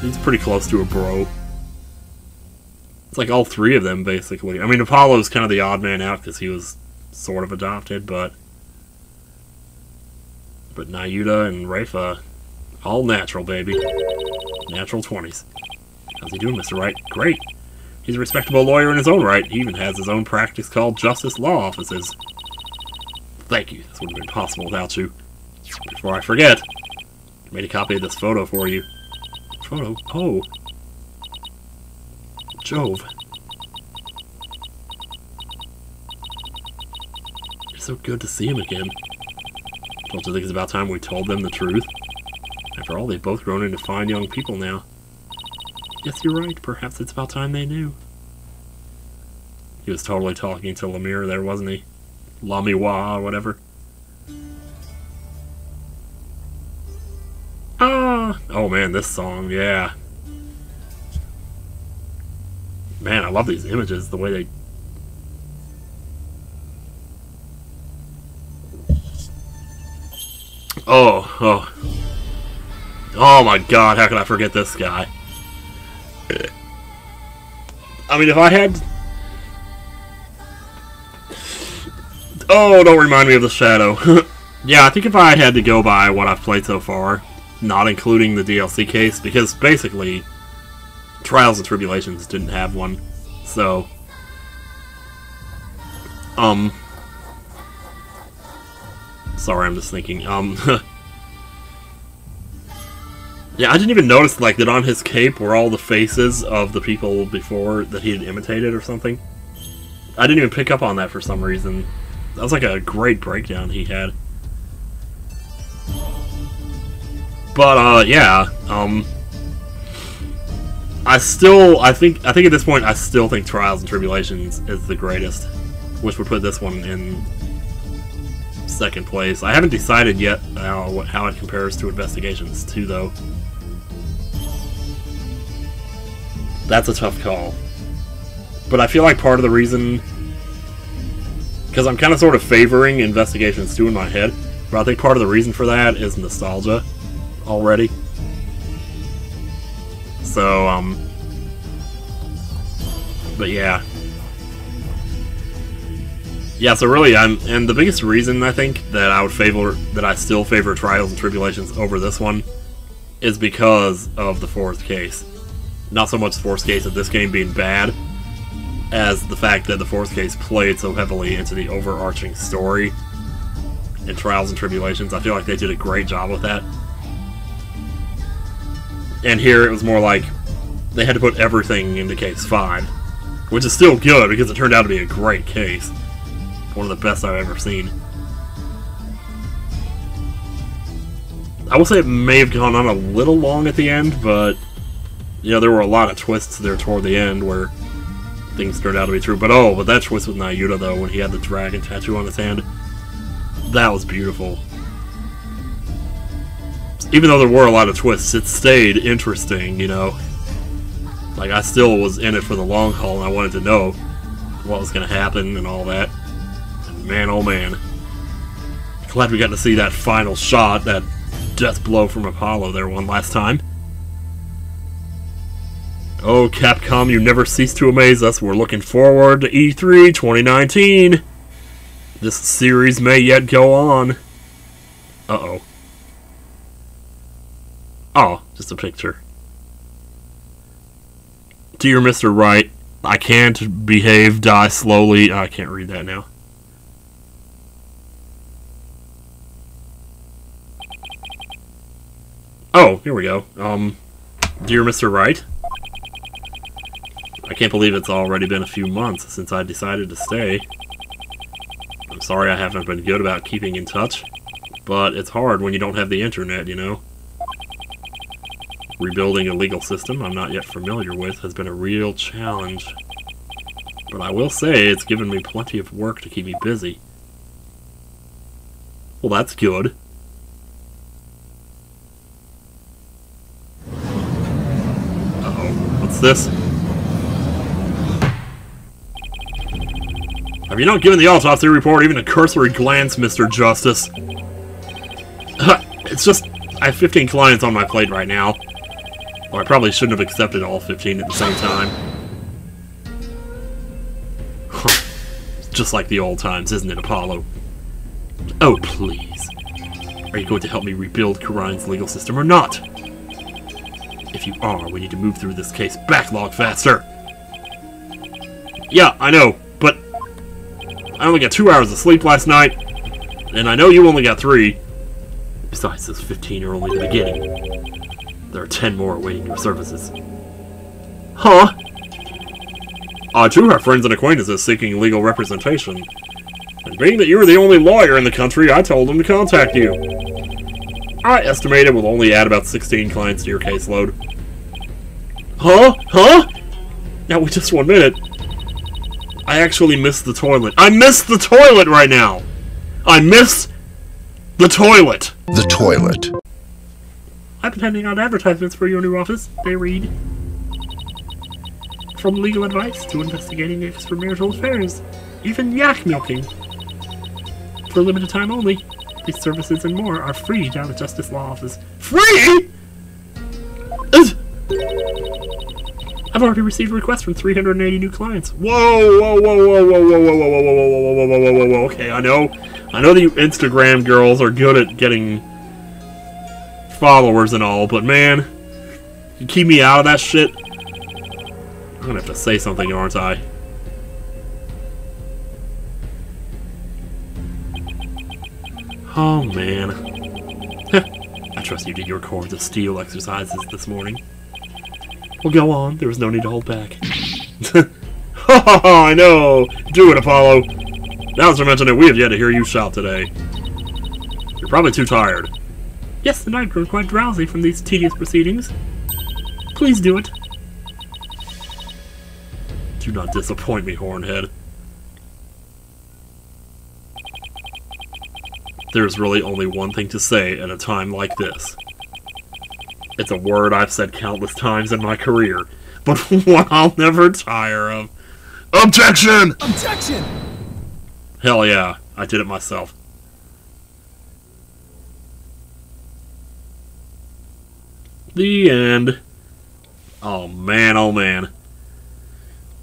Speaker 1: He's pretty close to a bro. It's like all three of them, basically. I mean, Apollo's kind of the odd man out because he was sort of adopted, but Nayuta and Rafa, all natural, baby. Natural 20s. How's he doing, Mr. Wright? Great. He's a respectable lawyer in his own right. He even has his own practice called Justice Law Offices. Thank you. This wouldn't have been possible without you. Before I forget, I made a copy of this photo for you. Photo? Oh. Jove. It's so good to see him again. Don't you think it's about time we told them the truth? After all, they've both grown into fine young people now. Yes, you're right. Perhaps it's about time they knew. He was totally talking to Lemire there, wasn't he? Lamiwa, or whatever. Ah! Oh man, this song, yeah. Man, I love these images, the way they... Oh my god, how could I forget this guy? I mean, if I had... Oh, don't remind me of the Shadow. Yeah, I think if I had to go by what I've played so far, not including the DLC case, because basically, Trials and Tribulations didn't have one, so... Sorry, I'm just thinking, Yeah, I didn't even notice, like, that on his cape were all the faces of the people before that he had imitated or something. I didn't even pick up on that for some reason. That was like a great breakdown he had. But, yeah, I think at this point, I still think Trials and Tribulations is the greatest, which would put this one in second place. I haven't decided yet how it compares to Investigations 2, though. That's a tough call. But I feel like part of the reason... Because I'm kind of sort of favoring Investigations 2 in my head, but I think part of the reason for that is nostalgia already. So, but yeah. Yeah, so really, and the biggest reason I think that I still favor Trials and Tribulations over this one is because of the fourth case. Not so much the fourth case of this game being bad, as the fact that the fourth case played so heavily into the overarching story in Trials and Tribulations. I feel like they did a great job with that. And here it was more like they had to put everything into Case 5, which is still good because it turned out to be a great case. One of the best I've ever seen. I will say it may have gone on a little long at the end, but you know, there were a lot of twists there toward the end where things turned out to be true. But that twist with Nayuta, though, when he had the dragon tattoo on his hand, that was beautiful. Even though there were a lot of twists, it stayed interesting, you know. Like, I still was in it for the long haul, and I wanted to know what was going to happen and all that. And man, oh man. Glad we got to see that final shot, that death blow from Apollo there one last time. Oh, Capcom, you never cease to amaze us. We're looking forward to E3 2019. This series may yet go on. Uh-oh. Oh, just a picture. Dear Mr. Wright, I can't behave, die slowly. I can't read that now. Oh, here we go. Dear Mr. Wright, I can't believe it's already been a few months since I decided to stay. I'm sorry I haven't been good about keeping in touch, but it's hard when you don't have the internet, you know? Rebuilding a legal system I'm not yet familiar with has been a real challenge. But I will say it's given me plenty of work to keep me busy. Well, that's good. Uh-oh. What's this? Have you not given the autopsy report even a cursory glance, Mr. Justice? It's just, I have 15 clients on my plate right now. Well, I probably shouldn't have accepted all 15 at the same time. Just like the old times, isn't it, Apollo? Oh, please. Are you going to help me rebuild Karine's legal system or not? If you are, we need to move through this case backlog faster. Yeah, I know, but I only got 2 hours of sleep last night, and I know you only got 3. Besides, those 15 are only the beginning. There are 10 more awaiting your services. Huh? I too have friends and acquaintances seeking legal representation. And being that you were the only lawyer in the country, I told them to contact you. I estimate it will only add about 16 clients to your caseload. Huh? Huh? Now, wait just 1 minute. I actually missed the toilet. I missed the toilet right now! I missed the toilet!
Speaker 5: The toilet.
Speaker 1: I've been handing out advertisements for your new office. They read, from legal advice to investigating extramarital affairs, even yak milking. For a limited time only, These services and more are free down at Justice Law Office. Free?! I've already received requests from 380 new clients. Whoa, whoa, whoa, whoa, whoa, whoa, whoa, whoa, whoa, whoa, whoa, whoa, whoa, whoa, whoa. Okay, I know that you Instagram girls are good at getting followers and all, but man, you keep me out of that shit. I'm gonna have to say something, aren't I? Oh man. I trust you did your Chords of Steel exercises this morning. Well, go on. There was no need to hold back. I know! Do it, Apollo! Now to mention it, we have yet to hear you shout today. You're probably too tired. Yes, and I've grown quite drowsy from these tedious proceedings. Please do it. Do not disappoint me, Hornhead. There's really only one thing to say at a time like this. It's a word I've said countless times in my career, but one I'll never tire of. Objection!
Speaker 3: Objection!
Speaker 1: Hell yeah, I did it myself. The end. Oh man, oh man.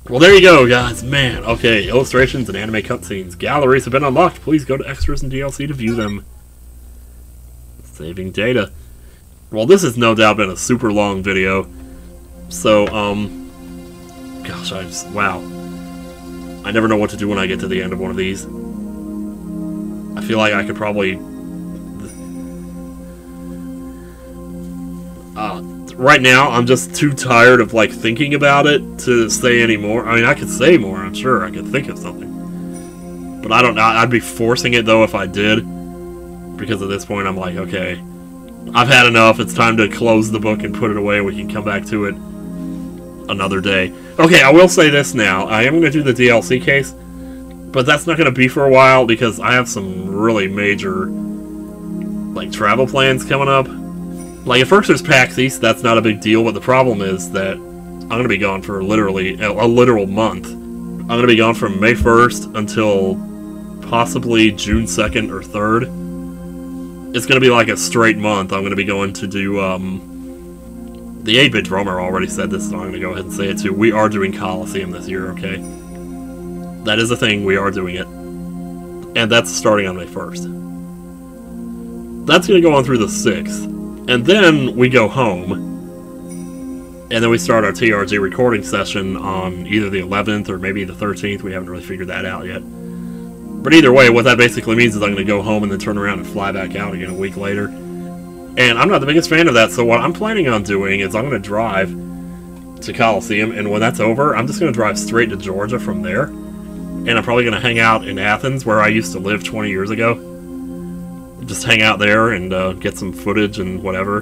Speaker 1: Well, there you go, guys. Man, okay, illustrations and anime cutscenes. Galleries have been unlocked. Please go to extras and DLC to view them. Saving data. Well, this has no doubt been a super long video. So, gosh, wow. I never know what to do when I get to the end of one of these. I feel like I could probably... right now, I'm just too tired of, like, thinking about it to say any more. I mean, I could say more, I'm sure. I could think of something. But I don't know. I'd be forcing it, though, if I did. Because at this point, I'm like, okay, I've had enough. It's time to close the book and put it away. We can come back to it another day. Okay, I will say this now. I am going to do the DLC case. But that's not going to be for a while because I have some really major, like, travel plans coming up. Like, at first there's PAX East, that's not a big deal, but the problem is that I'm going to be gone for literally a literal month. I'm going to be gone from May 1st until possibly June 2nd or 3rd. It's going to be like a straight month. I'm going to be going to do, the 8-Bit Drummer already said this, so I'm going to go ahead and say it too. We are doing Coliseum this year, okay? That is a thing, we are doing it. And that's starting on May 1st. That's going to go on through the 6th. And then we go home, and then we start our TRG recording session on either the 11th or maybe the 13th. We haven't really figured that out yet. But either way, what that basically means is I'm going to go home and then turn around and fly back out again a week later. And I'm not the biggest fan of that, so what I'm planning on doing is I'm going to drive to Coliseum, and when that's over, I'm just going to drive straight to Georgia from there. And I'm probably going to hang out in Athens, where I used to live 20 years ago. Just hang out there and get some footage and whatever.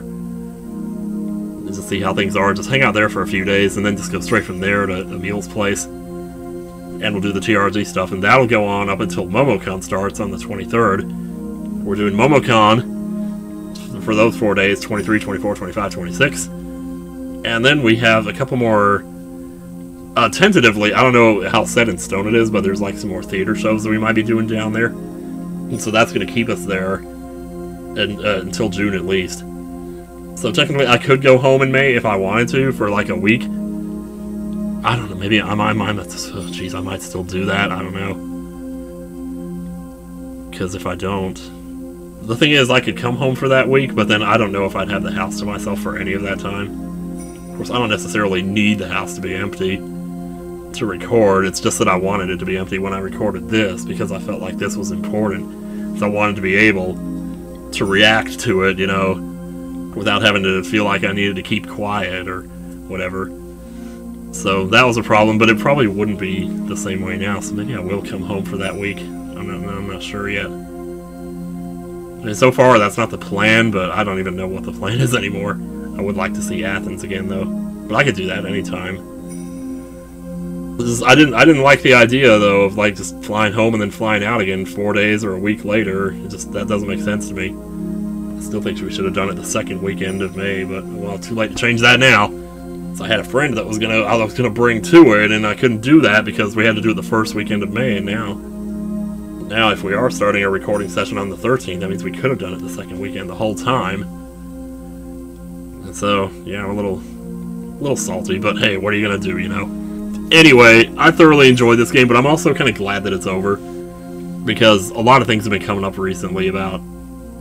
Speaker 1: Just see how things are. Just hang out there for a few days and then just go straight from there to Emil's place. And we'll do the TRG stuff. And that'll go on up until MomoCon starts on the 23rd. We're doing MomoCon for those 4 days, 23, 24, 25, 26. And then we have a couple more, tentatively, I don't know how set in stone it is, but there's like some more theater shows that we might be doing down there. And so that's going to keep us there and, until June at least. So technically I could go home in May if I wanted to for like a week. I don't know, maybe I might still do that, I don't know. Because if I don't... The thing is, I could come home for that week, but then I don't know if I'd have the house to myself for any of that time. Of course, I don't necessarily need the house to be empty to record. It's just that I wanted it to be empty when I recorded this because I felt like this was important. So I wanted to be able to react to it, you know, without having to feel like I needed to keep quiet or whatever. So that was a problem, but it probably wouldn't be the same way now, so maybe I will come home for that week. I'm not sure yet. And so far, that's not the plan, but I don't even know what the plan is anymore. I would like to see Athens again, though. But I could do that anytime. I didn't like the idea, though, of, like, just flying home and then flying out again 4 days or a week later. That doesn't make sense to me. I still think we should have done it the second weekend of May, but, well, too late to change that now. So I had a friend that I was gonna bring to it, and I couldn't do that because we had to do it the first weekend of May, and now Now, if we are starting a recording session on the 13th, that means we could have done it the second weekend the whole time. And so, yeah, I'm a little salty, but hey, what are you gonna do, you know? Anyway, I thoroughly enjoyed this game, but I'm also kind of glad that it's over. Because a lot of things have been coming up recently about,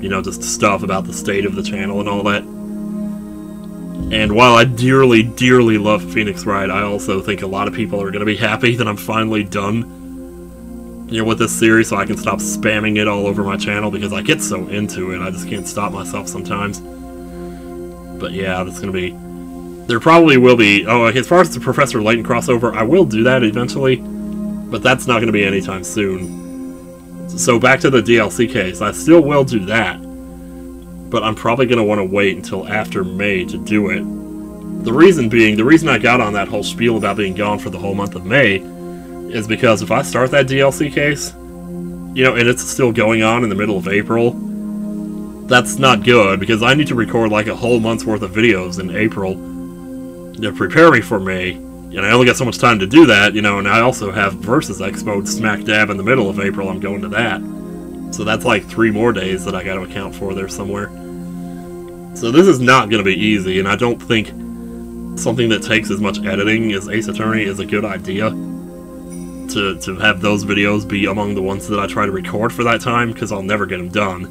Speaker 1: you know, just stuff about the state of the channel and all that. And while I dearly, dearly love Phoenix Wright, I also think a lot of people are going to be happy that I'm finally done, you know, with this series, so I can stop spamming it all over my channel, because I get so into it, I just can't stop myself sometimes. But yeah, that's going to be... There probably will be... Oh, as far as the Professor Layton crossover, I will do that eventually, but that's not going to be anytime soon. So back to the DLC case, I still will do that, but I'm probably going to want to wait until after May to do it. The reason being, the reason I got on that whole spiel about being gone for the whole month of May is because if I start that DLC case, you know, and it's still going on in the middle of April, that's not good, because I need to record like a whole month's worth of videos in April to prepare me for May. And I only got so much time to do that, you know, and I also have Versus Expo smack dab in the middle of April. I'm going to that. So that's like 3 more days that I got to account for there somewhere. So this is not going to be easy, and I don't think something that takes as much editing as Ace Attorney is a good idea. To have those videos be among the ones that I try to record for that time, because I'll never get them done.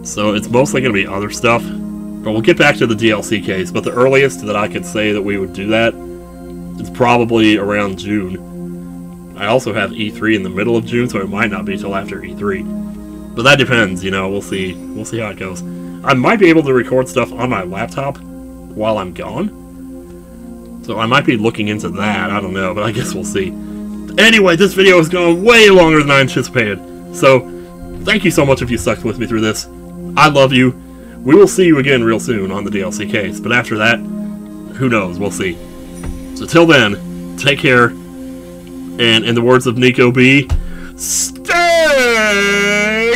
Speaker 1: So it's mostly going to be other stuff. But we'll get back to the DLC case, but the earliest that I could say that we would do that is probably around June. I also have E3 in the middle of June, so it might not be till after E3. But that depends, you know, we'll see. We'll see how it goes. I might be able to record stuff on my laptop while I'm gone. So I might be looking into that, I don't know, but I guess we'll see. Anyway, this video has gone way longer than I anticipated. So, thank you so much if you stuck with me through this. I love you. We will see you again real soon on the DLC case, but after that, who knows, we'll see. So till then, take care, and in the words of Nico B, stay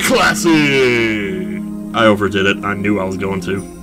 Speaker 1: classy! I overdid it, I knew I was going to.